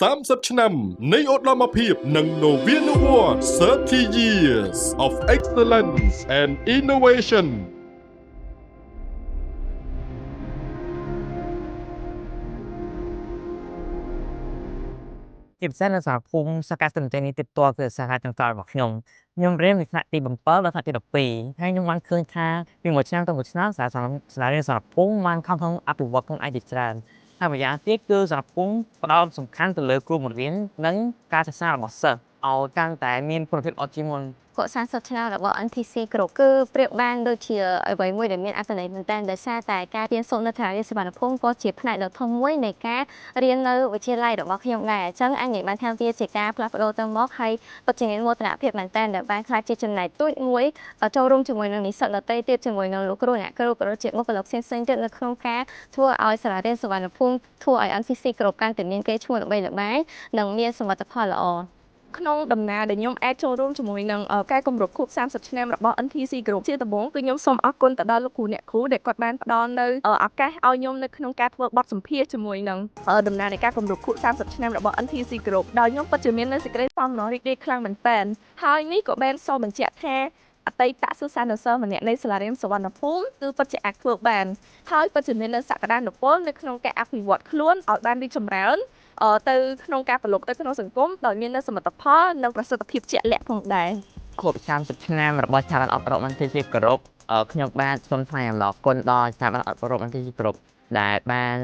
30 ឆ្នាំនៃឧត្តមភាពនិងនវានុវត្តន៍30 years of excellence and innovation ជាពិសេសនៅសហគមន៍សហការសិទ្ធិនេះទៀតតគឺសហការចុងក្រោយរបស់ខ្ញុំរៀនពីថ្នាក់ទី7ដល់ថ្នាក់ទី12ហើយខ្ញុំបានឃើញថាពីមួយឆ្នាំទៅមួយឆ្នាំសាលារៀនសហគមន៍បានខំប្រឹងអភិវឌ្ឍខ្លួនឯងជាច្រើនហើយម្យ៉ាងទៀតគឺសហគមន៍ផ្ដោតសំខាន់ទៅលើគ្រូបង្រៀននិងការសិក្សារបស់សិស្សឲ្យកាន់តែមានគុណភាពល្អជាងមុន ពួក30ឆ្នាំរបស់ NTC គ្រប់គឺប្រៀបបានដូចជាអ្វីមួយដែលមានអត្ថន័យមែនទែនដោយសារតែការរៀនសូត្រនៅសាលារៀនសុវណ្ណភូមិក៏ជាផ្នែកដ៏ធំមួយនៃការរៀននៅវិទ្យាល័យរបស់ខ្ញុំដែរអញ្ចឹងអញនិយាយបានថាវាជាការផ្លាស់ប្ដូរទៅមកហើយពិតជាមានមោទនភាពមែនទែនដែលបានខ្លាចជាចំណែកទូចមួយចូលរួមជាមួយនឹងនិស្សិតដទៃទៀតជាមួយនឹងលោកគ្រូអ្នកគ្រូក៏ដូចជាបុគ្គលិកផ្សេងៗទៀតនៅក្នុងការធ្វើឲ្យសាលារៀនសុវណ្ណភូមិធ្វើឲ្យ NTC គ្រប់កាន់តែមានកេរ្តិ៍ឈ្មោះល្បីល្បាញនិងមានសមិទ្ធផលល្អ ក្នុងដំណើរដែលខ្ញុំអាចចូលរួមជាមួយនឹងការគម្រប់ខួប30ឆ្នាំរបស់ NTC Group ជាដំបូងគឺខ្ញុំសូមអរគុណទៅដល់លោកគ្រូអ្នកគ្រូដែលគាត់បានផ្ដល់នៅឱកាសឲ្យខ្ញុំនៅក្នុងការធ្វើបទសម្ភាសន៍ជាមួយនឹងដំណើរនៃការគម្រប់ខួប30ឆ្នាំរបស់ NTC Group ដោយខ្ញុំពិតជាមាននូវសេចក្តីសោមនស្សរីករាយខ្លាំងមែនទែនហើយនេះក៏បានសូមបញ្ជាក់ថាអតីតសិស្សានុសិស្សម្នាក់នៃសាលារៀនសុវណ្ណភូមិគឺពិតជាអាចធ្វើបានហើយពិតជាមាននូវសក្តានុពលនៅក្នុងការអភិវឌ្ឍខ្លួនឲ្យបានរីកចម្រើនទៅក្នុងការប្រឡូកទៅក្នុងសង្គមដោយមាននូវសមិទ្ធផលនិងប្រសិទ្ធភាពជាក់លាក់ផងដែរ ខួប30ឆ្នាំរបស់ស្ថាប័នអប់រំ NTC គ្រប់ខ្ញុំបានសូមថ្លែងអំណរគុណដល់ស្ថាប័នអប់រំ NTC គ្រប់ដែលបាន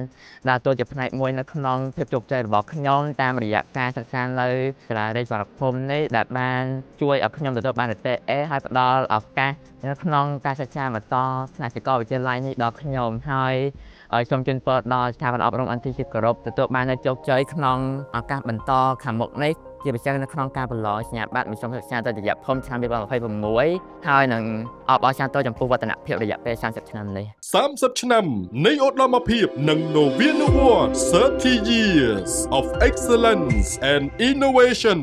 ដើរតួជាផ្នែកមួយនៅក្នុងភាពជោគជ័យរបស់ខ្ញុំតាមរយៈការសិក្សានៅសាលារៀនសុវណ្ណភូមិនេះដែលបានជួយឲ្យខ្ញុំទទួលបាននីតិ A ហើយផ្ដល់ឱកាសនៅក្នុងការសិក្សាបន្តផ្នែកសាកលវិទ្យាល័យនេះដល់ខ្ញុំហើយសូមជូនពរដល់ស្ថាប័នអប់រំ NTC គ្រប់ទទួលបាននូវជោគជ័យក្នុងឱកាសបន្តខាងមុខនេះជាពិសេសនៅក្នុងការប្រឡងសញ្ញាបត្រមធ្យមសិក្សាទៅរយៈភូមិឆ្នាំ2026ហើយនឹងអបអរសាទរចំពោះវឌ្ឍនភាពរយៈពេល30ឆ្នាំនេះ 30 ឆ្នាំនៃឧត្តមភាពនិងនវានុវត្តន៍30 years of excellence and innovation